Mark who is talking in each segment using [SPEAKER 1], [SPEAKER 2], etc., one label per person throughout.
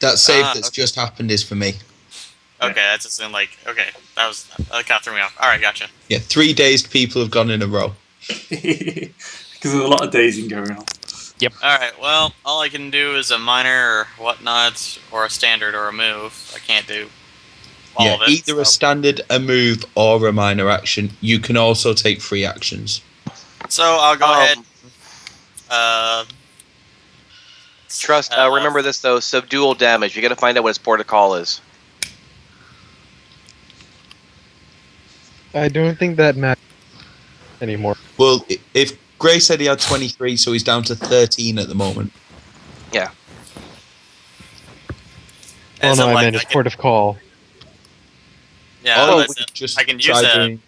[SPEAKER 1] That save that's just happened is for me.
[SPEAKER 2] Okay, that's just in that kind of threw me off. All right, gotcha.
[SPEAKER 1] Yeah, 3 dazed people have gone in a row.
[SPEAKER 3] Because there's a lot of dazing going on.
[SPEAKER 4] Yep.
[SPEAKER 2] All right, well, all I can do is a minor or whatnot, or a standard or a move. I can't do all of it.
[SPEAKER 1] Either a standard, a move, or a minor action. You can also take 3 actions.
[SPEAKER 2] So I'll go ahead.
[SPEAKER 5] Remember this though: subdual damage. You got to find out what its protocol is.
[SPEAKER 6] I don't think that matters anymore.
[SPEAKER 1] Well, if Gray said he had 23, so he's down to 13 at the moment.
[SPEAKER 5] Yeah.
[SPEAKER 6] Oh no, I meant his port of call.
[SPEAKER 2] Yeah,
[SPEAKER 1] just
[SPEAKER 2] I can use a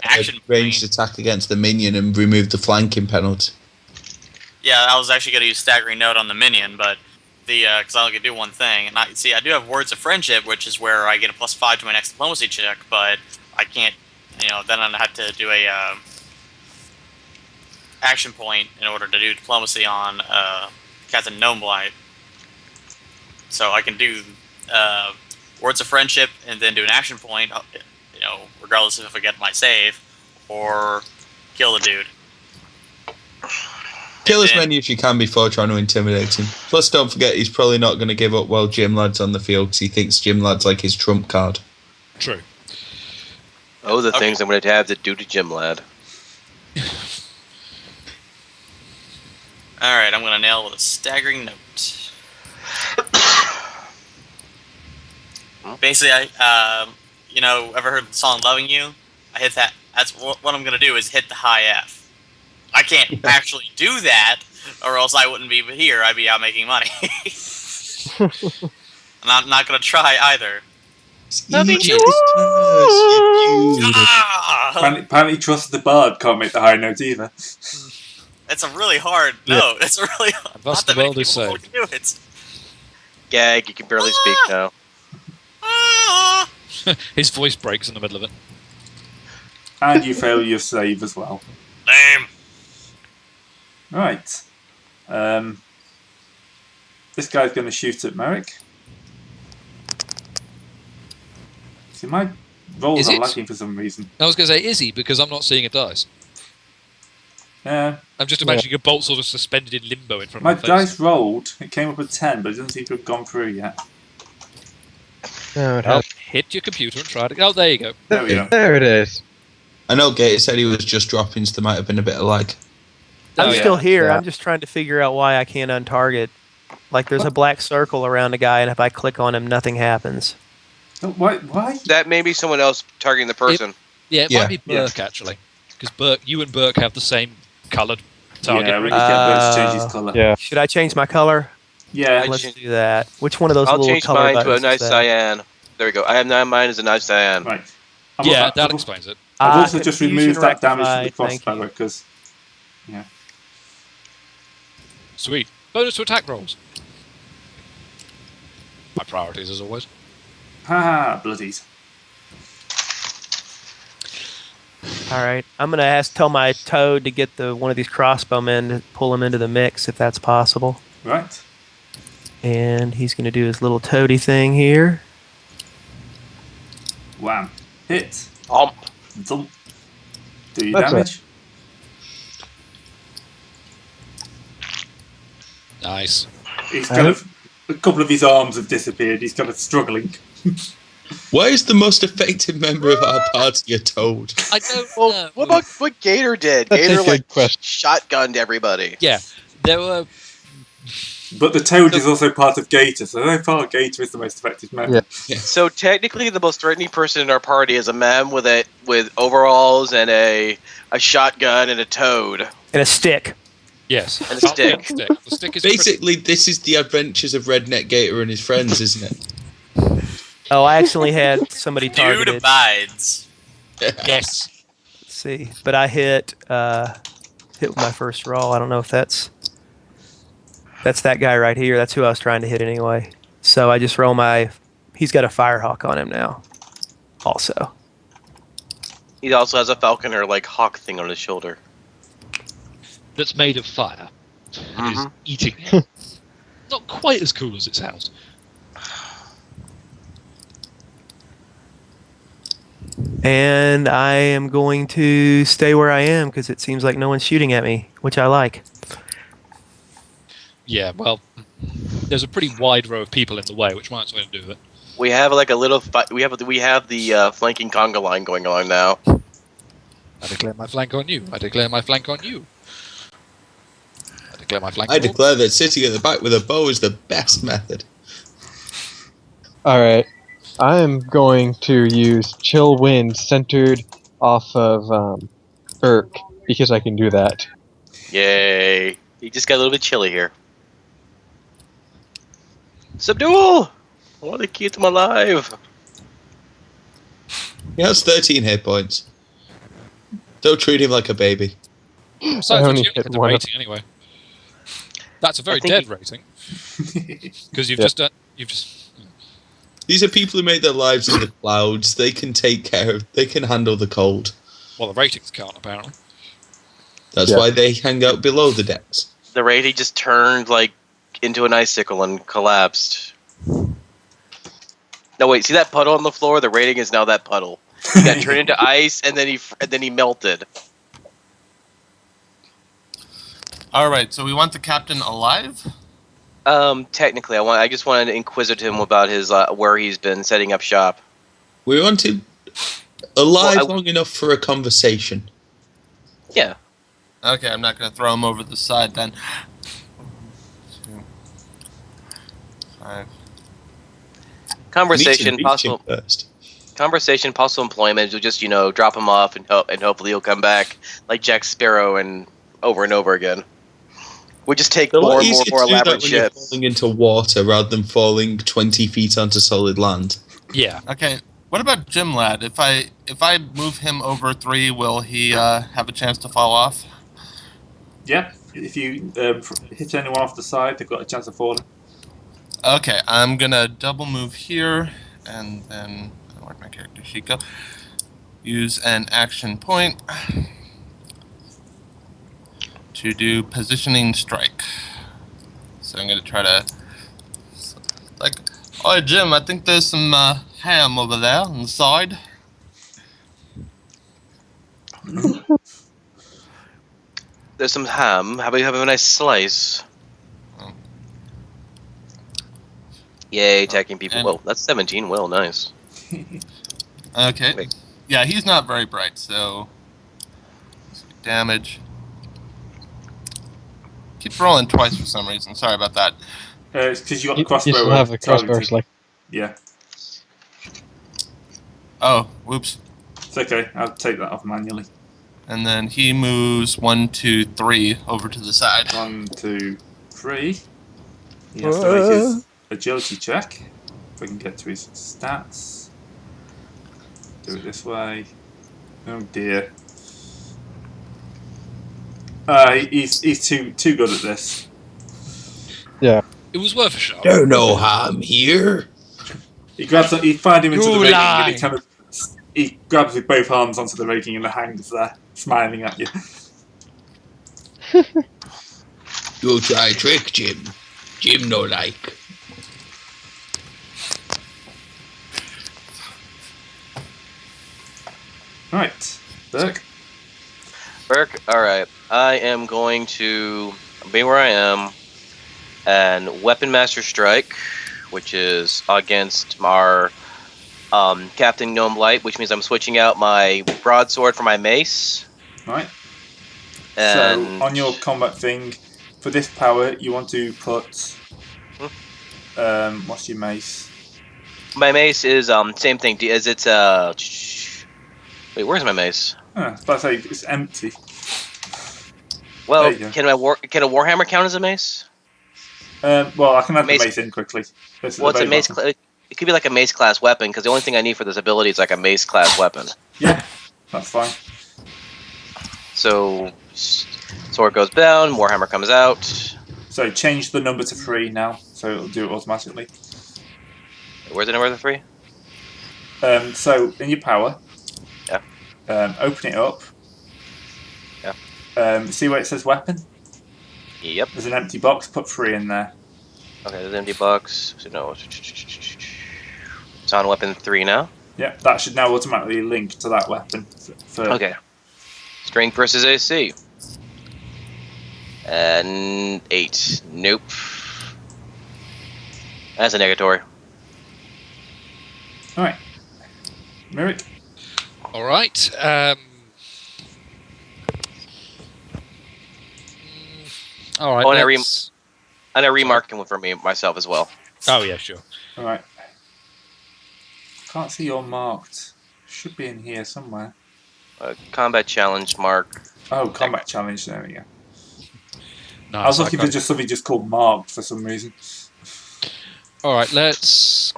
[SPEAKER 2] action
[SPEAKER 1] ranged attack against the minion and remove the flanking penalty.
[SPEAKER 2] Yeah, I was actually going to use Staggering Note on the minion, but because I only can do one thing. And I do have Words of Friendship, which is where I get a +5 to my next diplomacy check, but I can't. Then I have to do a action point in order to do diplomacy on Captain Gnomeblight. So I can do Words of Friendship and then do an action point, regardless of if I get my save, or kill the dude.
[SPEAKER 1] Kill as many as you can before trying to intimidate him. Plus, don't forget, he's probably not going to give up while Jim Lad's on the field because he thinks Jim Lad's like his trump card.
[SPEAKER 4] True.
[SPEAKER 5] Oh, the things I'm going to have to do to Jim Lad.
[SPEAKER 2] Alright, I'm going to nail with a Staggering Note. Basically, ever heard the song Loving You? I hit that. That's what I'm going to do is hit the high F. I can't actually do that, or else I wouldn't be here. I'd be out making money. And I'm not going to try either.
[SPEAKER 1] Apparently,
[SPEAKER 3] Trust the Bard can't make the high note either.
[SPEAKER 2] It's a really hard note. It's a really hard.
[SPEAKER 4] Thus
[SPEAKER 2] Not
[SPEAKER 4] the
[SPEAKER 2] that many
[SPEAKER 4] world is
[SPEAKER 2] people will
[SPEAKER 4] saved.
[SPEAKER 2] do it.
[SPEAKER 5] Gag, you can barely speak now.
[SPEAKER 4] His voice breaks in the middle of it.
[SPEAKER 3] And you fail your save as well.
[SPEAKER 2] Lame.
[SPEAKER 3] Right. This guy's going to shoot at Merrick. See, my rolls are lacking for some reason.
[SPEAKER 4] I was going to say, is he? Because I'm not seeing a dice.
[SPEAKER 3] Yeah.
[SPEAKER 4] I'm just imagining a bolt sort of suspended in limbo in front
[SPEAKER 3] My
[SPEAKER 4] of my face.
[SPEAKER 3] dice rolled. It came up at 10, but it doesn't seem to have gone through yet.
[SPEAKER 6] No, it
[SPEAKER 4] Well,
[SPEAKER 6] has.
[SPEAKER 4] hit your computer and try it. Oh, there you go.
[SPEAKER 3] There we go.
[SPEAKER 6] There it is.
[SPEAKER 1] I know Gator said he was just dropping, so there might have been a bit of lag.
[SPEAKER 7] I'm
[SPEAKER 4] Oh, yeah.
[SPEAKER 7] still here.
[SPEAKER 6] Yeah.
[SPEAKER 7] I'm just trying to figure out why I can't untarget. Like, there's a black circle around a guy, and if I click on him, nothing happens.
[SPEAKER 3] Oh, why?
[SPEAKER 5] That may be someone else targeting the person.
[SPEAKER 4] It
[SPEAKER 1] Yeah.
[SPEAKER 4] might be Burke, actually. Because you and Burke have the same coloured target.
[SPEAKER 3] Yeah, we can get Burke to change his colour.
[SPEAKER 6] Yeah.
[SPEAKER 7] Should I change my color?
[SPEAKER 3] Yeah.
[SPEAKER 7] Let's do that. Which one of those
[SPEAKER 5] I'll
[SPEAKER 7] little
[SPEAKER 5] change
[SPEAKER 7] color
[SPEAKER 5] mine to a
[SPEAKER 7] buttons
[SPEAKER 5] nice
[SPEAKER 7] is that?
[SPEAKER 5] cyan. There we go. I have mine as a nice cyan.
[SPEAKER 3] Right.
[SPEAKER 4] Yeah, that explains it.
[SPEAKER 3] I've also just
[SPEAKER 7] Confusion
[SPEAKER 3] removed that damage from the
[SPEAKER 7] rectified, thank
[SPEAKER 3] crossbow
[SPEAKER 7] you.
[SPEAKER 3] because... Yeah.
[SPEAKER 4] Sweet. Bonus to attack rolls. My priorities, as always.
[SPEAKER 3] Ha! Bloodies.
[SPEAKER 7] All right. I'm going to tell my toad to get one of these crossbowmen to pull him into the mix if that's possible.
[SPEAKER 3] Right.
[SPEAKER 7] And he's going to do his little toady thing here.
[SPEAKER 3] Wham. Hit.
[SPEAKER 5] Omp.
[SPEAKER 3] Thump. Do you
[SPEAKER 6] That's
[SPEAKER 3] damage?
[SPEAKER 4] Nice.
[SPEAKER 3] He's kind of... A couple of his arms have disappeared. He's kind of struggling.
[SPEAKER 1] Why is the most effective member of our party a toad?
[SPEAKER 4] I don't
[SPEAKER 5] Well,
[SPEAKER 4] know.
[SPEAKER 5] what about what Gator did?
[SPEAKER 6] That's a
[SPEAKER 5] Gator
[SPEAKER 6] good question.
[SPEAKER 5] shotgunned everybody.
[SPEAKER 4] Yeah, there were...
[SPEAKER 3] But the toad is also part of Gator, so far Gator is the most effective member.
[SPEAKER 6] Yeah.
[SPEAKER 5] So technically, the most threatening person in our party is a man with overalls and a shotgun and a toad.
[SPEAKER 7] And a stick.
[SPEAKER 4] Yes.
[SPEAKER 5] And a stick.
[SPEAKER 4] The stick is
[SPEAKER 1] Basically, this is the adventures of Redneck Gator and his friends, isn't it?
[SPEAKER 7] Oh, I actually had somebody
[SPEAKER 2] Dude
[SPEAKER 7] targeted.
[SPEAKER 2] abides.
[SPEAKER 4] Yes.
[SPEAKER 7] Let's see. But I hit with my first roll. I don't know if that's that guy right here. That's who I was trying to hit anyway. So I just roll he's got a Firehawk on him now. Also.
[SPEAKER 5] He also has a falcon or hawk thing on his shoulder.
[SPEAKER 4] That's made of fire. And is
[SPEAKER 5] Mhm.
[SPEAKER 4] eating it. Not quite as cool as it sounds.
[SPEAKER 7] And I am going to stay where I am because it seems like no one's shooting at me, which I like.
[SPEAKER 4] Yeah, well, there's a pretty wide row of people in the way, which might as well do it.
[SPEAKER 5] We have like a little fight. We have the flanking conga line going on now.
[SPEAKER 4] I declare my flank on you. I declare my flank on you. I declare my flank
[SPEAKER 1] I
[SPEAKER 4] on
[SPEAKER 1] declare that sitting at the back with a bow is the best method.
[SPEAKER 6] Alright. I am going to use Chill Wind centered off of Burke because I can do that.
[SPEAKER 5] Yay! He just got a little bit chilly here. Subdual! I want to keep them alive.
[SPEAKER 1] He has 13 hit points. Don't treat him like a baby.
[SPEAKER 4] Besides,
[SPEAKER 6] I
[SPEAKER 4] which
[SPEAKER 6] only
[SPEAKER 4] you
[SPEAKER 6] hit
[SPEAKER 4] get the
[SPEAKER 6] one.
[SPEAKER 4] rating anyway. That's a very
[SPEAKER 5] think
[SPEAKER 4] dead
[SPEAKER 5] he-
[SPEAKER 4] rating because you've
[SPEAKER 6] Yeah.
[SPEAKER 4] just done. You've just.
[SPEAKER 1] These are people who make their lives in the clouds. They can take care of. They can handle the cold.
[SPEAKER 4] Well, the ratings can't apparently.
[SPEAKER 1] That's
[SPEAKER 6] Yeah.
[SPEAKER 1] why they hang out below the decks.
[SPEAKER 5] The rating just turned like into an icicle and collapsed. No wait, see that puddle on the floor? The rating is now that puddle. He got turned into ice and then he melted.
[SPEAKER 8] All right, so we want the captain alive.
[SPEAKER 5] Technically, I just wanted to inquisite him about his where he's been setting up shop.
[SPEAKER 1] We want him alive
[SPEAKER 5] Well,
[SPEAKER 1] long enough for a conversation.
[SPEAKER 5] Yeah.
[SPEAKER 8] Okay, I'm not going to throw him over the side then. 2, 5.
[SPEAKER 5] Conversation,
[SPEAKER 1] Reach him
[SPEAKER 5] possible
[SPEAKER 1] first.
[SPEAKER 5] conversation, possible employment. You'll just drop him off and hopefully he'll come back like Jack Sparrow and over again. We just take
[SPEAKER 1] It's a lot
[SPEAKER 5] more and
[SPEAKER 1] easier
[SPEAKER 5] more
[SPEAKER 1] to do that
[SPEAKER 5] elaborate
[SPEAKER 1] when you're
[SPEAKER 5] ships.
[SPEAKER 1] falling into water rather than falling 20 feet onto solid land.
[SPEAKER 4] Yeah.
[SPEAKER 8] Okay, what about Jim Lad? If I move him over 3, will he have a chance to fall off?
[SPEAKER 3] Yeah, if you hit anyone off the side, they've got a chance of falling.
[SPEAKER 8] Okay, I'm gonna double move here, and then where'd my character sheet go? Use an action point to do positioning strike. So I'm gonna try to like, oh Jim, I think there's some ham over there on the side.
[SPEAKER 5] There's some ham. How about you have a nice slice?
[SPEAKER 8] Oh.
[SPEAKER 5] Yay, attacking people.
[SPEAKER 8] And-
[SPEAKER 5] Well, that's 17. Well, nice.
[SPEAKER 8] Okay.
[SPEAKER 5] Wait.
[SPEAKER 8] Yeah, he's not very bright, so damage. Keep rolling twice for some reason. Sorry about that.
[SPEAKER 3] It's because you got the
[SPEAKER 6] You
[SPEAKER 3] crossbow.
[SPEAKER 6] still have the crossbow
[SPEAKER 3] targeted.
[SPEAKER 6] select.
[SPEAKER 3] Yeah,
[SPEAKER 8] Oh, whoops.
[SPEAKER 3] it's okay. I'll take that off manually.
[SPEAKER 8] And then he moves 1, 2, 3 over to the side.
[SPEAKER 3] 1, 2, 3. He has to make his agility check. If I can get to his stats. Do it this way. Oh dear. He's too good at this.
[SPEAKER 4] It was worth a shot.
[SPEAKER 1] There's no harm here.
[SPEAKER 3] He fired him into
[SPEAKER 4] You
[SPEAKER 3] the raking,
[SPEAKER 4] lie.
[SPEAKER 3] and he grabs with both arms onto the raking and hangs there, smiling at you.
[SPEAKER 1] You'll try a trick, Jim. Jim no like.
[SPEAKER 3] Right, Burke.
[SPEAKER 5] Burke, alright. I am going to be where I am and Weapon Master Strike, which is against our Captain Gnome Light, which means I'm switching out my broadsword for my mace.
[SPEAKER 3] Right.
[SPEAKER 5] And
[SPEAKER 3] So on your combat thing, for this power, you want to put. What's your mace?
[SPEAKER 5] my mace is same thing. As it's wait, where's my mace?
[SPEAKER 3] I was about to say it's empty.
[SPEAKER 5] Well,
[SPEAKER 3] There you go.
[SPEAKER 5] can a warhammer count as a mace?
[SPEAKER 3] Well, I can add
[SPEAKER 5] Mace-
[SPEAKER 3] the mace in quickly. This is
[SPEAKER 5] Well, it's a
[SPEAKER 3] very
[SPEAKER 5] mace.
[SPEAKER 3] bottom.
[SPEAKER 5] It could be like a mace class weapon because the only thing I need for this ability is like a mace class weapon.
[SPEAKER 3] Yeah, that's fine.
[SPEAKER 5] So sword goes down, warhammer comes out.
[SPEAKER 3] So change the number to 3 now, so it'll do it automatically.
[SPEAKER 5] Where's the number of the 3?
[SPEAKER 3] So in your power,
[SPEAKER 5] Yeah.
[SPEAKER 3] Open it up.
[SPEAKER 5] Yeah.
[SPEAKER 3] See where it says weapon?
[SPEAKER 5] Yep.
[SPEAKER 3] There's an empty box. Put 3 in there.
[SPEAKER 5] Okay, there's an empty box. So no, it's on weapon 3 now.
[SPEAKER 3] Yeah, that should now automatically link to that weapon.
[SPEAKER 5] Okay. Strength versus AC. And 8. Nope. That's a negatory.
[SPEAKER 3] Alright. Merrick.
[SPEAKER 4] All right. All right.
[SPEAKER 5] Oh, and I
[SPEAKER 4] let's-
[SPEAKER 5] remarked him for me myself as well.
[SPEAKER 4] Oh yeah, sure.
[SPEAKER 3] Alright. Can't see you're marked. Should be in here somewhere.
[SPEAKER 5] Combat challenge mark.
[SPEAKER 3] Oh, combat challenge. There we go.
[SPEAKER 4] Nice.
[SPEAKER 3] I was looking for
[SPEAKER 4] got-
[SPEAKER 3] just something just called marked for some reason.
[SPEAKER 4] All right. Let's.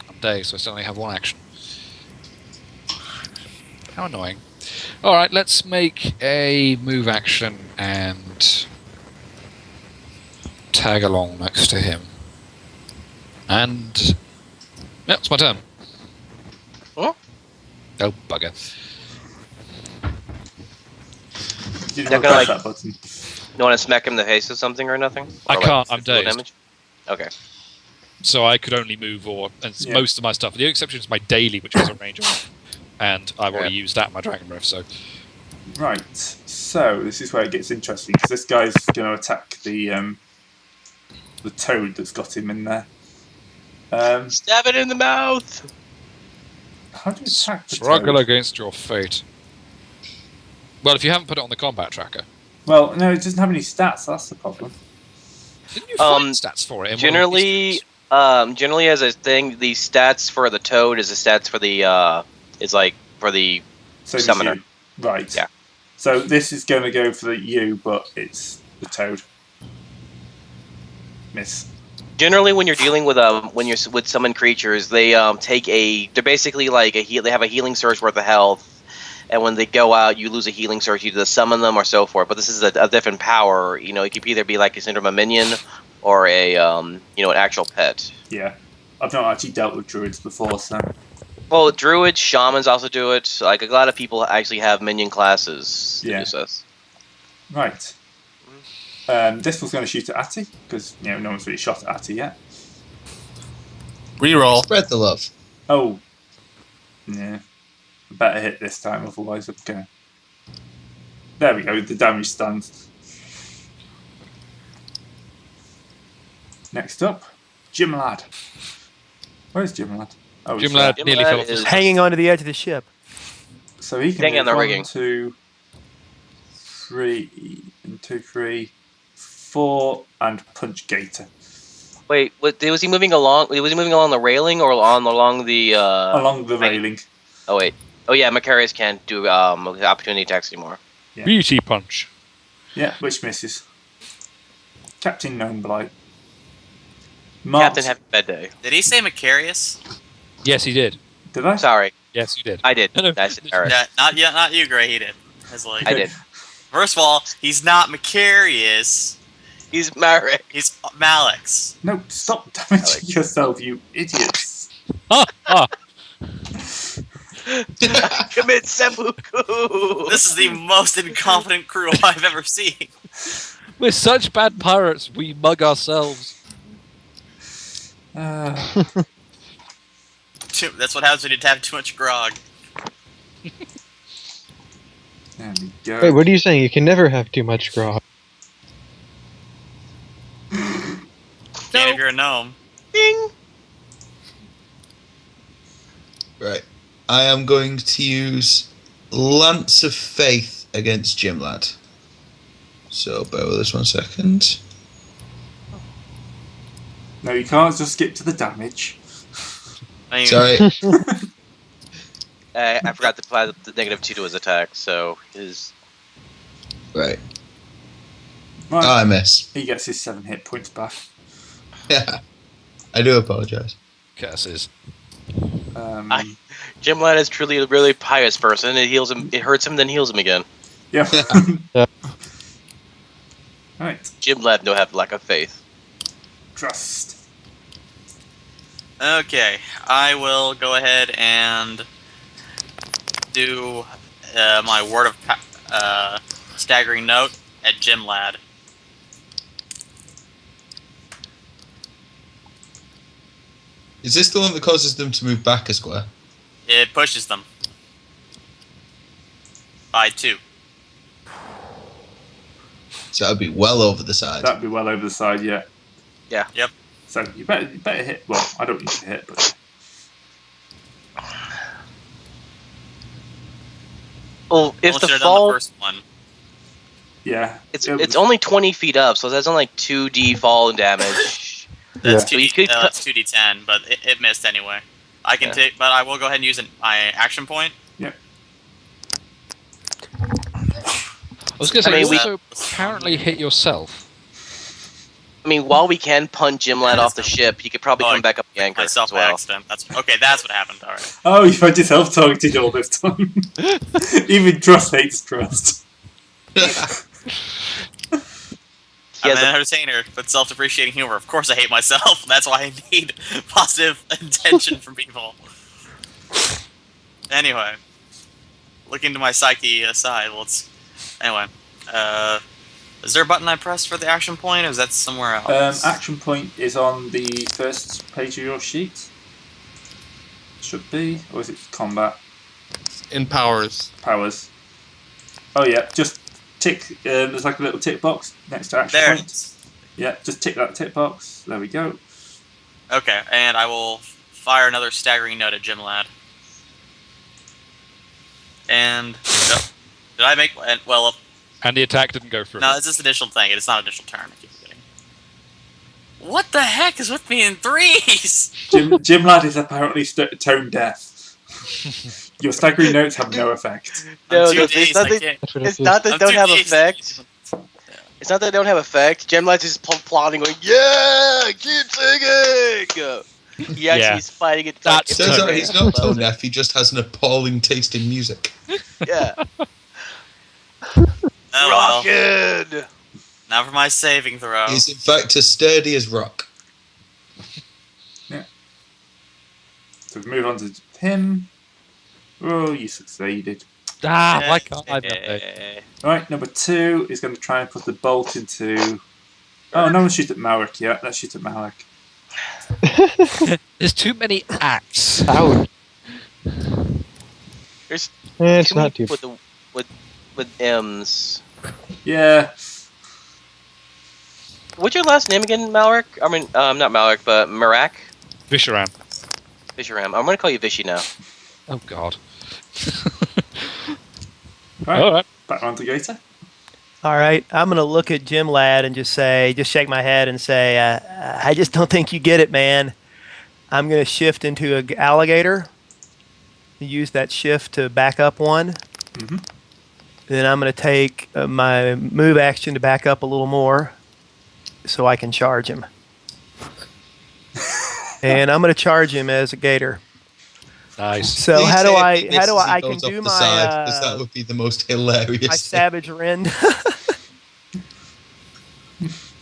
[SPEAKER 4] I'm dazed, so I still only have one action. How annoying. All right. Let's make a move action and tag along next to him. And yeah, it's my turn.
[SPEAKER 5] Oh?
[SPEAKER 4] Oh bugger!
[SPEAKER 3] Didn't
[SPEAKER 5] Not
[SPEAKER 3] even
[SPEAKER 5] gonna,
[SPEAKER 3] press
[SPEAKER 5] like-
[SPEAKER 3] that button.
[SPEAKER 5] You want to smack him in the face with something or nothing?
[SPEAKER 4] I
[SPEAKER 5] Or,
[SPEAKER 4] can't, I'm
[SPEAKER 5] physical
[SPEAKER 4] dazed.
[SPEAKER 5] damage? Okay.
[SPEAKER 4] So I could only move and
[SPEAKER 3] Yeah.
[SPEAKER 4] most of my stuff. The exception is my daily, which has a range of, and I've already
[SPEAKER 5] Yeah.
[SPEAKER 4] used that in my Dragon Breath. So
[SPEAKER 3] Right. So this is where it gets interesting because this guy's going to attack the toad that's got him in there.
[SPEAKER 5] Stab it in the mouth!
[SPEAKER 3] How do you attack the
[SPEAKER 4] struggle
[SPEAKER 3] toad?
[SPEAKER 4] against your fate. Well, if you haven't put it on the combat tracker,
[SPEAKER 3] Well, no, it doesn't have any stats. That's the problem.
[SPEAKER 4] didn't you find stats for it? In one of the
[SPEAKER 5] Generally,
[SPEAKER 4] histories?
[SPEAKER 5] generally as a thing, the stats for the toad is the stats for the is like for the
[SPEAKER 3] Same as
[SPEAKER 5] Summoner.
[SPEAKER 3] you. Right.
[SPEAKER 5] Yeah.
[SPEAKER 3] So this is going to go for you, but it's the toad. Miss.
[SPEAKER 5] generally when you're dealing with with summoned creatures, they they're basically like they have a healing surge worth of health, and when they go out, you lose a healing surge either to summon them or so forth. But this is a different power. You know, it could either be like a syndrome of minion or a an actual pet.
[SPEAKER 3] Yeah. I've not actually dealt with druids before, so.
[SPEAKER 5] Well, druids, shamans also do it. Like a lot of people actually have minion classes. To
[SPEAKER 3] Yeah.
[SPEAKER 5] do this.
[SPEAKER 3] Right. This was going to shoot at Atty, because no one's really shot at Atty yet.
[SPEAKER 8] Reroll.
[SPEAKER 1] Spread the love.
[SPEAKER 3] Oh. Yeah. Better hit this time, otherwise I'm going to... There we go, the damage stands. Next up, Jim Lad. Where's Jim Lad? Oh,
[SPEAKER 4] Jim
[SPEAKER 3] he's
[SPEAKER 4] Lad
[SPEAKER 3] there.
[SPEAKER 4] nearly
[SPEAKER 5] Lad
[SPEAKER 4] fell off the
[SPEAKER 5] is-
[SPEAKER 4] side.
[SPEAKER 7] Hanging onto the edge of the ship.
[SPEAKER 3] So he can
[SPEAKER 5] Hang on
[SPEAKER 3] move
[SPEAKER 5] the rigging.
[SPEAKER 3] to 3, 2, 3, 4, and punch Gator.
[SPEAKER 5] Wait, was he moving along? Was he moving along the railing or along the?
[SPEAKER 3] Along the
[SPEAKER 5] right.
[SPEAKER 3] railing.
[SPEAKER 5] Oh wait. Oh yeah, Macarius can't do opportunity attacks anymore.
[SPEAKER 3] Yeah.
[SPEAKER 4] Beauty punch.
[SPEAKER 3] Yeah, which misses. Captain Gnome Blight.
[SPEAKER 5] Captain, have a bad day.
[SPEAKER 2] Did he say Macarius?
[SPEAKER 4] Yes, he did.
[SPEAKER 3] Did I?
[SPEAKER 5] Sorry,
[SPEAKER 4] Yes, you did.
[SPEAKER 5] I did.
[SPEAKER 4] No, no.
[SPEAKER 5] That's Eric.
[SPEAKER 2] Yeah, not you, Gray. He did. It's like,
[SPEAKER 5] I did.
[SPEAKER 2] first of all, he's not Macarius.
[SPEAKER 5] He's Marek.
[SPEAKER 2] He's Malix.
[SPEAKER 3] No, stop damaging yourself, you idiots.
[SPEAKER 5] Commit seppuku.
[SPEAKER 2] This is the most incompetent crew I've ever seen.
[SPEAKER 4] We're such bad pirates. We mug ourselves.
[SPEAKER 2] That's what happens when you have too much grog.
[SPEAKER 3] There we go.
[SPEAKER 6] Wait, what are you saying? You can never have too much grog.
[SPEAKER 2] Can't if you're a gnome.
[SPEAKER 5] Ding.
[SPEAKER 1] Right. I am going to use Lance of Faith against Jim Lad. So bear with us 1 second.
[SPEAKER 3] No, you can't just skip to the damage.
[SPEAKER 2] I mean,
[SPEAKER 1] Sorry.
[SPEAKER 5] I forgot to apply the -2 to his attack, so his.
[SPEAKER 1] Right.
[SPEAKER 3] Right,
[SPEAKER 1] Oh, I miss.
[SPEAKER 3] he gets his 7 hit points back.
[SPEAKER 1] Yeah. I do apologise.
[SPEAKER 4] Curses.
[SPEAKER 5] Jim Lad is truly a really pious person. It heals him. It hurts him, then heals him again.
[SPEAKER 3] Yeah.
[SPEAKER 6] Yeah.
[SPEAKER 3] Right.
[SPEAKER 5] Jim Lad no have lack of faith.
[SPEAKER 3] Trust.
[SPEAKER 2] okay, I will go ahead and do my word of staggering note at Jim Lad.
[SPEAKER 1] Is this the one that causes them to move back a square?
[SPEAKER 2] It pushes them by 2.
[SPEAKER 1] So that would be well over the side.
[SPEAKER 3] That'd be well over the side, yeah.
[SPEAKER 5] Yeah.
[SPEAKER 2] Yep.
[SPEAKER 3] So you better hit. Well, I don't need to hit, but
[SPEAKER 5] Well, if
[SPEAKER 2] Almost
[SPEAKER 5] the
[SPEAKER 2] should have done
[SPEAKER 5] fall,
[SPEAKER 2] the first one.
[SPEAKER 3] yeah,
[SPEAKER 5] it's only 20 feet up, so that's only like 2d fall damage.
[SPEAKER 2] That's
[SPEAKER 5] So you could cut-
[SPEAKER 2] that's 2d10, but it missed anyway. I can take, but I will go ahead and use my action point.
[SPEAKER 3] Yep.
[SPEAKER 4] I was going to say,
[SPEAKER 5] I mean,
[SPEAKER 4] you
[SPEAKER 5] we-
[SPEAKER 4] also apparently hit yourself.
[SPEAKER 5] I mean, while we can punt Jimlad off the ship, he could probably come back up the anchor
[SPEAKER 2] Myself
[SPEAKER 5] as well.
[SPEAKER 2] accident. That's okay. That's what happened. All right.
[SPEAKER 3] oh, you've had yourself targeted all this time. Even Trust hates Trust.
[SPEAKER 5] He
[SPEAKER 2] I'm
[SPEAKER 5] has
[SPEAKER 2] an
[SPEAKER 5] a,
[SPEAKER 2] entertainer, but self-depreciating humor. Of course, I hate myself. That's why I need positive intention from people. Anyway, looking to my psyche aside, anyway. Is there a button I press for the action point, or is that somewhere else?
[SPEAKER 3] Action point is on the first page of your sheet. Should be, or is it combat?
[SPEAKER 8] In powers.
[SPEAKER 3] Powers. Oh yeah, just tick. There's like a little tick box next to action
[SPEAKER 2] There.
[SPEAKER 3] point. Yeah, just tick that tick box. There we go.
[SPEAKER 2] Okay, and I will fire another staggering note at Jimlad. And did I make? Well,
[SPEAKER 4] And the attack didn't go through.
[SPEAKER 2] no, it's this initial thing. It's not initial turn. I keep forgetting. What the heck is with me in threes?
[SPEAKER 3] Jim Lad is apparently tone deaf. Your staggering notes have no effect.
[SPEAKER 5] no,
[SPEAKER 2] I'm 2
[SPEAKER 5] no,
[SPEAKER 2] days,
[SPEAKER 5] it's not
[SPEAKER 2] I
[SPEAKER 5] that,
[SPEAKER 2] can't-
[SPEAKER 6] That's what it
[SPEAKER 5] it's
[SPEAKER 6] is.
[SPEAKER 5] not that
[SPEAKER 2] I'm
[SPEAKER 5] they don't
[SPEAKER 2] 2
[SPEAKER 5] have
[SPEAKER 2] days.
[SPEAKER 5] effect. It's not that they don't have effect. Jimlad's just plotting, going, yeah, keep singing. He actually
[SPEAKER 4] Yeah.
[SPEAKER 5] is fighting it.
[SPEAKER 4] That's
[SPEAKER 1] So sorry, he's not tone
[SPEAKER 5] tone
[SPEAKER 1] deaf, he just has an appalling taste in music.
[SPEAKER 5] Yeah.
[SPEAKER 2] Oh, well.
[SPEAKER 5] Rockin'.
[SPEAKER 2] Now for my saving throw.
[SPEAKER 1] He's in fact as sturdy as rock.
[SPEAKER 3] So we move on to him. Oh, you succeeded.
[SPEAKER 4] Ah, why can't I? That
[SPEAKER 3] Right, number 2 is going to try and put the bolt into. Oh, no one shoot at Malik yet. Let's shoot at Malik.
[SPEAKER 4] There's too many acts.
[SPEAKER 6] Ouch.
[SPEAKER 5] There's
[SPEAKER 6] It's
[SPEAKER 5] too many
[SPEAKER 6] not too.
[SPEAKER 5] people with M's.
[SPEAKER 3] Yeah.
[SPEAKER 5] What's your last name again, Malric? I mean, not Malric, but Marak?
[SPEAKER 4] Visharam.
[SPEAKER 5] Visharam. I'm going to call you Vishy now.
[SPEAKER 4] Oh God.
[SPEAKER 3] Right,
[SPEAKER 4] All right.
[SPEAKER 3] back on to Gator.
[SPEAKER 7] All right, I'm gonna look at Jim Ladd and just shake my head and say, I just don't think you get it, man. I'm gonna shift into an alligator. Use that shift to back up one.
[SPEAKER 3] Mhm.
[SPEAKER 7] Then I'm gonna take my move action to back up a little more, so I can charge him. And I'm gonna charge him as a gator.
[SPEAKER 4] Nice.
[SPEAKER 7] So
[SPEAKER 1] Please
[SPEAKER 7] how do
[SPEAKER 1] say
[SPEAKER 7] I?
[SPEAKER 1] if he
[SPEAKER 7] How do
[SPEAKER 1] misses,
[SPEAKER 7] I? I
[SPEAKER 1] he
[SPEAKER 7] can
[SPEAKER 1] goes off
[SPEAKER 7] do
[SPEAKER 1] the side, 'cause
[SPEAKER 7] my
[SPEAKER 1] that would be the most hilarious.
[SPEAKER 7] my
[SPEAKER 1] thing.
[SPEAKER 7] savage rend.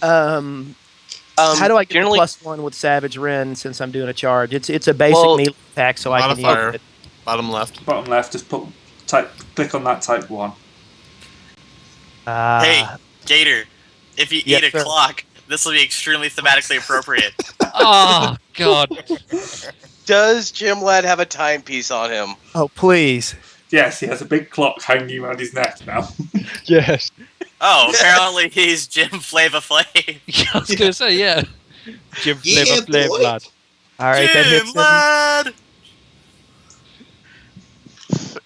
[SPEAKER 7] How do I get the
[SPEAKER 5] generally-
[SPEAKER 7] +1 with Savage Rend since I'm doing a charge? It's a basic
[SPEAKER 5] Well,
[SPEAKER 7] melee attack, so I can
[SPEAKER 8] modifier.
[SPEAKER 7] use it.
[SPEAKER 8] Bottom left.
[SPEAKER 3] Bottom left, just click on that type 1.
[SPEAKER 2] Hey, Gator, if you
[SPEAKER 7] Yes,
[SPEAKER 2] eat a
[SPEAKER 7] sir.
[SPEAKER 2] clock, this will be extremely thematically appropriate.
[SPEAKER 4] Oh God.
[SPEAKER 5] Does Jim Ladd have a timepiece on him?
[SPEAKER 7] Oh, please.
[SPEAKER 3] Yes, he has a big clock hanging around his neck now.
[SPEAKER 6] Yes.
[SPEAKER 2] Oh, apparently he's Jim Flava Flav.
[SPEAKER 4] I was gonna say yeah. Jim
[SPEAKER 1] Yeah,
[SPEAKER 4] Flavor Flav
[SPEAKER 1] boy.
[SPEAKER 4] Blood.
[SPEAKER 7] All right, that hits
[SPEAKER 2] Jim
[SPEAKER 7] him.
[SPEAKER 2] Lad!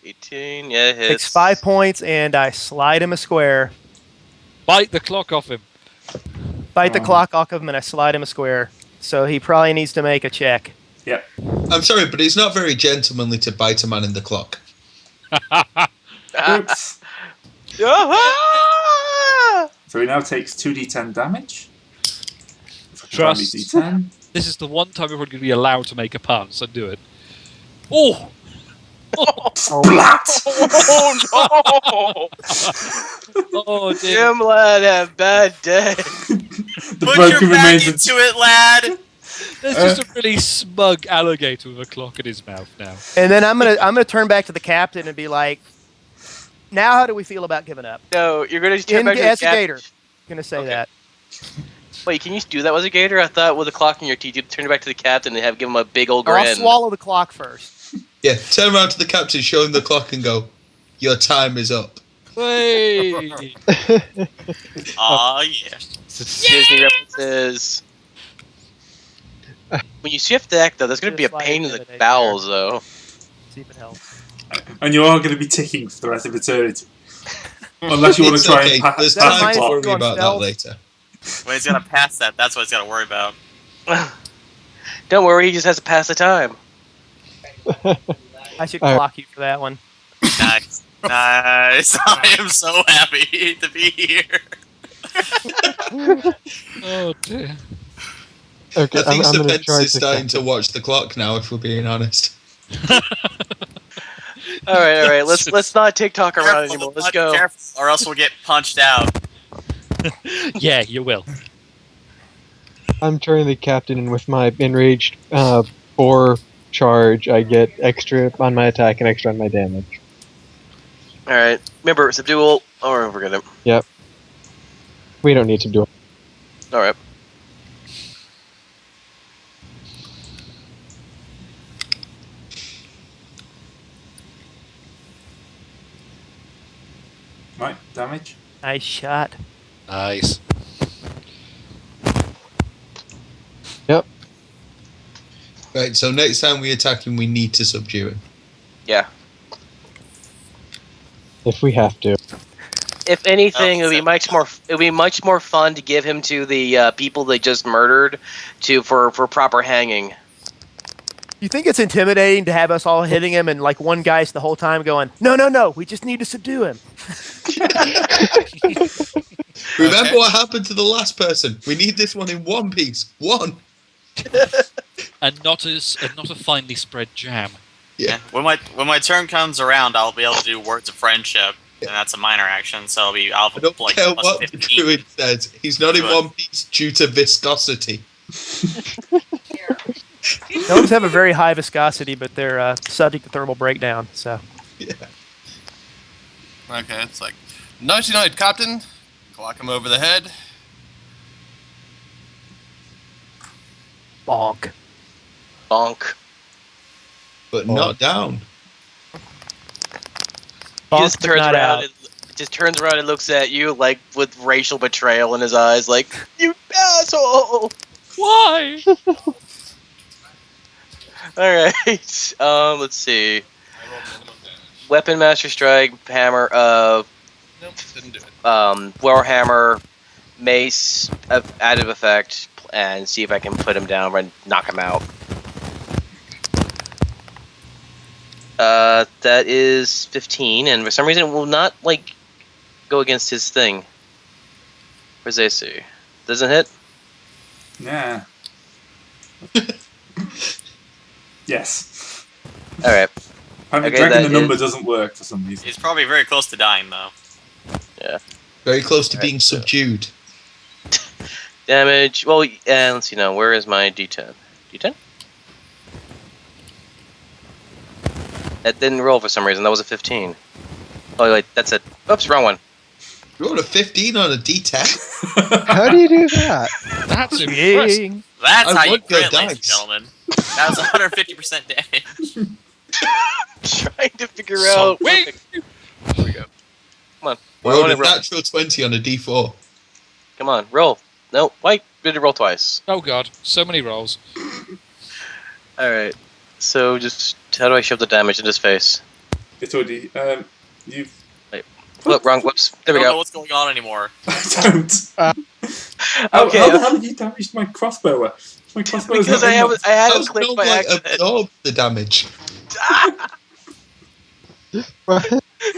[SPEAKER 5] 18, yeah, it hits.
[SPEAKER 7] Takes 5 points, and I slide him a square.
[SPEAKER 4] Bite the clock off him.
[SPEAKER 7] Bite the clock off of him, and I slide him a square. So he probably needs to make a check.
[SPEAKER 3] Yep.
[SPEAKER 1] I'm sorry, but it's not very gentlemanly to bite a man in the clock.
[SPEAKER 3] Oops.
[SPEAKER 5] Ah!
[SPEAKER 3] So he now takes 2d10 damage.
[SPEAKER 4] Trust.
[SPEAKER 3] D10.
[SPEAKER 4] This is the one time we're going to be allowed to make a pun, so do it. Oh!
[SPEAKER 3] Splat!
[SPEAKER 5] Oh
[SPEAKER 4] Oh
[SPEAKER 5] no!
[SPEAKER 4] dear.
[SPEAKER 5] Jim Ladd have bad day.
[SPEAKER 3] The
[SPEAKER 2] Put
[SPEAKER 3] broken
[SPEAKER 2] your back
[SPEAKER 3] remains of
[SPEAKER 2] into it, lad!
[SPEAKER 4] There's just a really smug alligator with a clock in his mouth now.
[SPEAKER 7] And then I'm gonna turn back to the captain and be like, "Now, how do we feel about giving up?"
[SPEAKER 5] No, you're gonna turn back to the
[SPEAKER 7] As a
[SPEAKER 5] cap-
[SPEAKER 7] gator, gonna say
[SPEAKER 5] Okay.
[SPEAKER 7] that.
[SPEAKER 5] Wait, can you do that with a Gator? I thought with a clock in your teeth, you'd turn it back to the captain and give him a big old
[SPEAKER 7] Or I'll
[SPEAKER 5] grin.
[SPEAKER 7] swallow the clock first.
[SPEAKER 1] Yeah, turn around to the captain, show him the clock, and go, "Your time is up."
[SPEAKER 4] Hey!
[SPEAKER 2] Aw, yeah.
[SPEAKER 5] Disney references. When you shift deck, though, there's going to be a
[SPEAKER 7] Just
[SPEAKER 5] pain in
[SPEAKER 7] like
[SPEAKER 5] the
[SPEAKER 7] it,
[SPEAKER 5] bowels, though.
[SPEAKER 7] See if it helps.
[SPEAKER 3] And you are going to be ticking for the rest of eternity. Unless you want to
[SPEAKER 1] It's
[SPEAKER 3] try
[SPEAKER 1] okay.
[SPEAKER 3] and pass
[SPEAKER 1] There's
[SPEAKER 7] that
[SPEAKER 1] time
[SPEAKER 7] minus
[SPEAKER 1] to
[SPEAKER 7] two
[SPEAKER 1] worry
[SPEAKER 7] on
[SPEAKER 1] about that
[SPEAKER 7] stealth?
[SPEAKER 1] later.
[SPEAKER 2] When he's gonna pass that, that's what he's gotta worry about.
[SPEAKER 5] Don't worry, he just has to pass the time.
[SPEAKER 7] I should
[SPEAKER 6] All right.
[SPEAKER 7] clock you for that one.
[SPEAKER 2] Nice. Nice. I am so happy to be here.
[SPEAKER 4] Oh dear.
[SPEAKER 6] Okay,
[SPEAKER 1] I think
[SPEAKER 6] I'm going to
[SPEAKER 1] Spence
[SPEAKER 6] charge
[SPEAKER 1] is
[SPEAKER 6] the
[SPEAKER 1] starting to
[SPEAKER 6] captain.
[SPEAKER 1] watch the clock now, if we're being honest.
[SPEAKER 5] All right. Let's not TikTok around
[SPEAKER 2] Careful,
[SPEAKER 5] anymore.
[SPEAKER 2] the
[SPEAKER 5] Let's
[SPEAKER 2] punch-
[SPEAKER 5] go.
[SPEAKER 2] Careful, or else we'll get punched out.
[SPEAKER 4] Yeah, you will.
[SPEAKER 6] I'm turning the captain, and with my enraged 4 charge, I get extra on my attack and extra on my damage.
[SPEAKER 5] All right. Remember, Subdual. Oh, we're gonna.
[SPEAKER 6] We don't need to do it.
[SPEAKER 5] All right.
[SPEAKER 3] Right, damage.
[SPEAKER 7] Nice shot.
[SPEAKER 4] Nice.
[SPEAKER 1] Right, so next time we attack him, we need to subdue him.
[SPEAKER 5] Yeah.
[SPEAKER 6] If we have to.
[SPEAKER 5] If anything,
[SPEAKER 2] Oh,
[SPEAKER 5] it would be much more. It would be much more fun to give him to the people they just murdered, for proper hanging.
[SPEAKER 7] You think it's intimidating to have us all hitting him and like one guy's the whole time going, no, we just need to subdue him.
[SPEAKER 1] Remember
[SPEAKER 2] Okay.
[SPEAKER 1] what happened to the last person? We need this one in one piece. One.
[SPEAKER 4] And not a finely spread jam.
[SPEAKER 1] Yeah.
[SPEAKER 2] When my turn comes around, I'll be able to do words of friendship, and that's a minor action. So I'll
[SPEAKER 1] I don't
[SPEAKER 2] like
[SPEAKER 1] care
[SPEAKER 2] plus
[SPEAKER 1] what the
[SPEAKER 2] 15.
[SPEAKER 1] druid says. He's not in
[SPEAKER 2] Good.
[SPEAKER 1] one piece due to viscosity.
[SPEAKER 7] Gnomes have a very high viscosity, but they're subject to thermal breakdown. So
[SPEAKER 1] Yeah.
[SPEAKER 8] Okay, it's like, nighty night, Captain. Clock him over the head.
[SPEAKER 7] bonk.
[SPEAKER 5] Bonk.
[SPEAKER 1] But not down.
[SPEAKER 5] He
[SPEAKER 7] Bonk,
[SPEAKER 5] just
[SPEAKER 7] but
[SPEAKER 5] turns
[SPEAKER 7] not
[SPEAKER 5] around.
[SPEAKER 7] out.
[SPEAKER 5] And, just turns around and looks at you like with racial betrayal in his eyes, like you asshole.
[SPEAKER 4] Why?
[SPEAKER 5] All right. Let's see. Weapon Master Strike, Hammer,
[SPEAKER 8] Nope, didn't do it.
[SPEAKER 5] Warhammer, Mace, additive effect, and see if I can put him down and knock him out. That is 15, and for some reason it will not like go against his thing. Where's AC? Doesn't hit.
[SPEAKER 3] Yeah. Yes.
[SPEAKER 5] All right.
[SPEAKER 3] I'm
[SPEAKER 5] Okay,
[SPEAKER 3] dragging
[SPEAKER 5] that
[SPEAKER 3] the number
[SPEAKER 5] is-
[SPEAKER 3] doesn't work for some reason.
[SPEAKER 2] He's probably very close to dying, though.
[SPEAKER 1] Very close to
[SPEAKER 5] Right,
[SPEAKER 1] being
[SPEAKER 5] so-
[SPEAKER 1] subdued.
[SPEAKER 5] Damage. Well, and let's see now. Where is my D10? D10. That didn't roll for some reason. That was a 15. Oh wait, that's it. Oops, wrong one.
[SPEAKER 1] You rolled a 15 on a D10?
[SPEAKER 6] How do you do that?
[SPEAKER 4] That's impressive.
[SPEAKER 7] Ying.
[SPEAKER 2] That's
[SPEAKER 1] I
[SPEAKER 2] how you
[SPEAKER 1] want your
[SPEAKER 2] crit, ladies and
[SPEAKER 1] dice.
[SPEAKER 2] gentlemen. That was 150% damage.
[SPEAKER 5] Trying to figure
[SPEAKER 4] So-
[SPEAKER 5] out.
[SPEAKER 4] wait.
[SPEAKER 5] Here we go. Come on.
[SPEAKER 1] Rolled a
[SPEAKER 5] roll.
[SPEAKER 1] natural 20 on a D4.
[SPEAKER 5] Come on, roll. No, why did it roll twice?
[SPEAKER 4] Oh god, so many rolls.
[SPEAKER 5] All right. So just how do I shove the damage in his face?
[SPEAKER 3] It's already. You've.
[SPEAKER 5] Look, wrong. Whoops. There
[SPEAKER 2] I
[SPEAKER 5] we
[SPEAKER 2] don't know
[SPEAKER 5] go.
[SPEAKER 2] what's going on anymore.
[SPEAKER 3] I don't.
[SPEAKER 5] Okay.
[SPEAKER 3] How the hell have you damaged my crossbow? My crossbow is
[SPEAKER 5] Because
[SPEAKER 3] not
[SPEAKER 5] I
[SPEAKER 3] in
[SPEAKER 5] had him
[SPEAKER 1] How's
[SPEAKER 5] click
[SPEAKER 1] no
[SPEAKER 5] by
[SPEAKER 1] like
[SPEAKER 5] accident.
[SPEAKER 1] absorb the damage?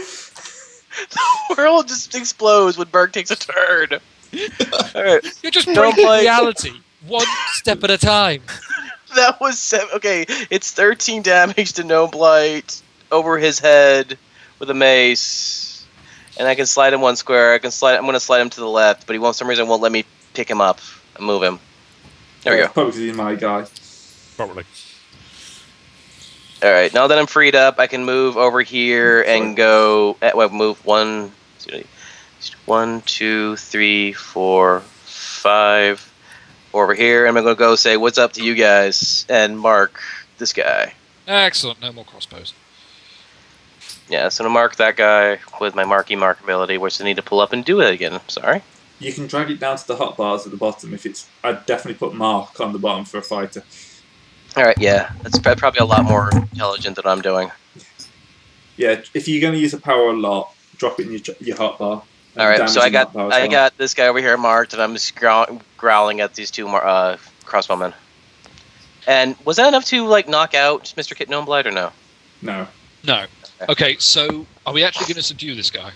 [SPEAKER 5] The world just explodes when Berg takes a turn. All right.
[SPEAKER 4] You're just
[SPEAKER 5] Don't
[SPEAKER 4] breaking
[SPEAKER 5] play-
[SPEAKER 4] reality, one step at a time.
[SPEAKER 5] That was 7. Okay, it's 13 damage to No Blight over his head with a mace, and I can slide him one square. I'm going to slide him to the left, but he won't. For some reason won't let me pick him up and move him. There we go.
[SPEAKER 3] Probably because he's my guy.
[SPEAKER 4] Probably.
[SPEAKER 5] All right, now that I'm freed up, I can move over here and go. Well, move 1, 2, 3, 4, 5, over here, and I'm going to go say what's up to you guys and mark this guy.
[SPEAKER 4] Excellent. No more crossbows.
[SPEAKER 5] Yeah, so I'm going to mark that guy with my mark ability, which I need to pull up and do it again. Sorry.
[SPEAKER 3] You can drag it down to the hotbars at the bottom. I'd definitely put mark on the bottom for a fighter.
[SPEAKER 5] All right, yeah, that's probably a lot more intelligent than I'm doing.
[SPEAKER 3] Yeah, if you're going to use a power a lot, drop it in your hotbar.
[SPEAKER 5] All right, so I got this guy over here marked, and I'm just growling at these two crossbowmen. And was that enough to knock out Mr. Kit Gnomeblight or no?
[SPEAKER 3] No.
[SPEAKER 4] No. Okay, so are we actually going to subdue this guy?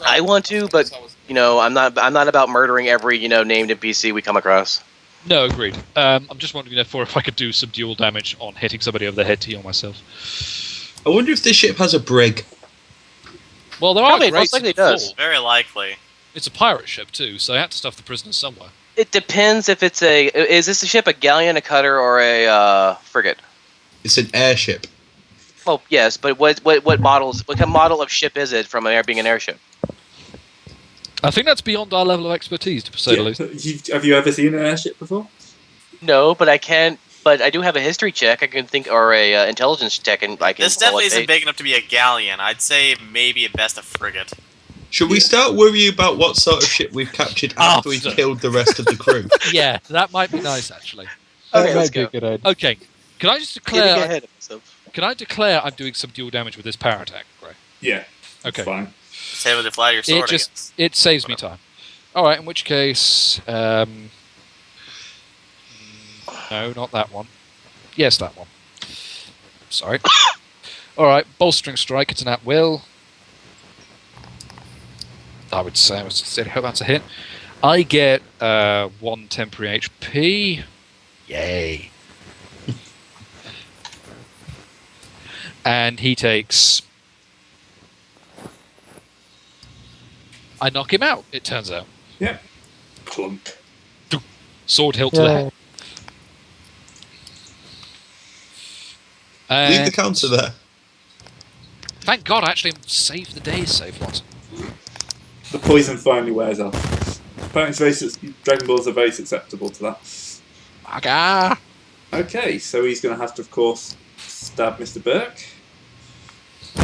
[SPEAKER 5] I want to, but I'm not about murdering every named NPC we come across.
[SPEAKER 4] No, agreed. I'm just wondering therefore if I could do subdual damage on hitting somebody over the head to heal myself.
[SPEAKER 1] I wonder if this ship has a brig.
[SPEAKER 4] Well, there
[SPEAKER 5] Probably,
[SPEAKER 4] are grates
[SPEAKER 5] most likely
[SPEAKER 4] in
[SPEAKER 5] it does.
[SPEAKER 4] full.
[SPEAKER 2] Very likely.
[SPEAKER 4] It's a pirate ship too, so I have to stuff the prisoners somewhere.
[SPEAKER 5] It depends if it's is this a ship, a galleon, a cutter, or a frigate?
[SPEAKER 1] It's an airship.
[SPEAKER 5] Well, yes, but what kind of model of ship is it from being an airship?
[SPEAKER 4] I think that's beyond our level of expertise, to say the least.
[SPEAKER 3] Have you ever seen an airship before?
[SPEAKER 5] No, but I can't. But I do have a history check. I can think, or a intelligence check, and I can.
[SPEAKER 2] This definitely isn't big enough to be a galleon. I'd say maybe at best a frigate.
[SPEAKER 1] Should we start worrying about what sort of ship we've captured after we've killed the rest of the crew?
[SPEAKER 4] Yeah, that might be nice, actually.
[SPEAKER 5] Okay,
[SPEAKER 6] That
[SPEAKER 5] let's
[SPEAKER 6] might be a
[SPEAKER 5] go.
[SPEAKER 6] good idea.
[SPEAKER 4] Okay, can I just
[SPEAKER 5] Getting
[SPEAKER 4] declare?
[SPEAKER 5] ahead of myself.
[SPEAKER 4] Can I declare I'm doing subdual damage with this power attack, Gray?
[SPEAKER 3] Yeah.
[SPEAKER 4] Okay.
[SPEAKER 3] Fine.
[SPEAKER 2] Say with the flat of your sword.
[SPEAKER 4] It saves me time. All right, in which case, no, not that one. Yes, that one. Sorry. All right, bolstering strike. It's an at will. I would say hope that's a hit. I get 1 temporary HP. Yay! And he takes. I knock him out. It turns out.
[SPEAKER 3] Yeah. Clunk.
[SPEAKER 4] Sword hilt to the head.
[SPEAKER 1] Leave the counter there.
[SPEAKER 4] Thank God, I actually saved the day save lot.
[SPEAKER 3] The poison finally wears off. Apparently, Dragon Balls are very acceptable to that.
[SPEAKER 4] Aga!
[SPEAKER 3] Okay, so he's going to have to, of course, stab Mr. Burke.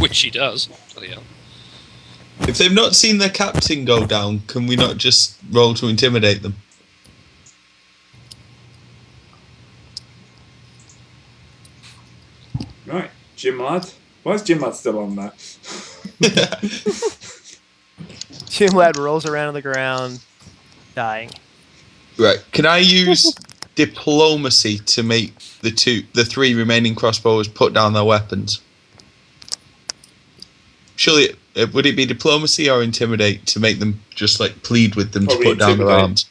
[SPEAKER 4] Which he does. Bloody hell.
[SPEAKER 1] If they've not seen their captain go down, can we not just roll to intimidate them?
[SPEAKER 3] Right, Jim Lad. Why is Jim Lad still on there?
[SPEAKER 7] Jim Lad rolls around on the ground, dying.
[SPEAKER 1] Right. Can I use diplomacy to make the 3 remaining crossbows put down their weapons? Surely, would it be diplomacy or intimidate to make them just plead with them
[SPEAKER 3] Probably
[SPEAKER 1] to put down their arms?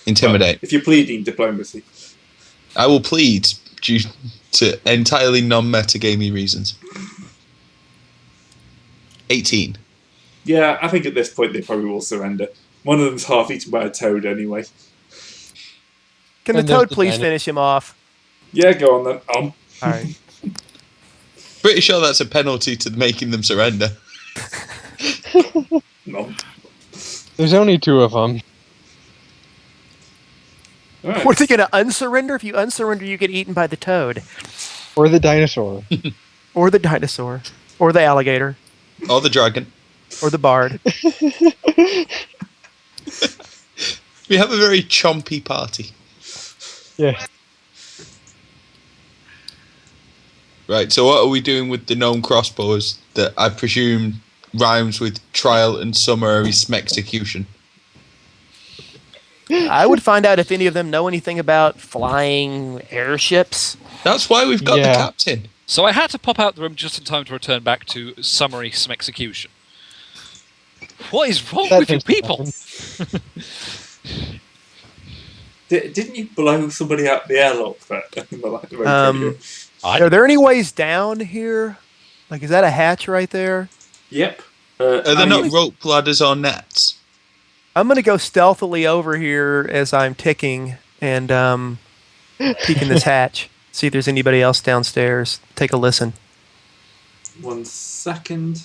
[SPEAKER 1] Intimidate.
[SPEAKER 3] Well, if you're pleading diplomacy.
[SPEAKER 1] I will plead due to entirely non-metagamey reasons. 18.
[SPEAKER 3] Yeah, I think at this point they probably will surrender. One of them's half eaten by a toad anyway.
[SPEAKER 7] Can the
[SPEAKER 6] And there's
[SPEAKER 7] toad
[SPEAKER 6] the
[SPEAKER 7] please
[SPEAKER 6] bandit.
[SPEAKER 7] finish him off?
[SPEAKER 3] Yeah, go on then.
[SPEAKER 7] All right.
[SPEAKER 1] Pretty sure that's a penalty to making them surrender.
[SPEAKER 3] No.
[SPEAKER 6] There's only 2 of them.
[SPEAKER 3] Alright.
[SPEAKER 7] What are they going to unsurrender? If you unsurrender, you get eaten by the toad.
[SPEAKER 6] Or the dinosaur.
[SPEAKER 7] Or the dinosaur. Or the alligator.
[SPEAKER 1] Or the dragon.
[SPEAKER 7] Or the bard.
[SPEAKER 1] We have a very chompy party.
[SPEAKER 6] Yeah.
[SPEAKER 1] Right, so what are we doing with the gnome crossbows that I presume rhymes with trial and summary execution?
[SPEAKER 7] I would find out if any of them know anything about flying airships.
[SPEAKER 1] That's why we've got the
[SPEAKER 6] Yeah.
[SPEAKER 1] captain.
[SPEAKER 4] So I had to pop out the room just in time to return back to summary execution. What is wrong
[SPEAKER 6] That
[SPEAKER 4] with you
[SPEAKER 6] tends to
[SPEAKER 4] people?
[SPEAKER 6] happen.
[SPEAKER 3] Didn't you blow somebody out the airlock in the very video?
[SPEAKER 7] Are there any ways down here? Is that a hatch right there?
[SPEAKER 3] Yep.
[SPEAKER 1] Are there not rope ladders or nets?
[SPEAKER 7] I'm going to go stealthily over here as I'm ticking and peek in this hatch. See if there's anybody else downstairs. Take a listen.
[SPEAKER 3] 1 second.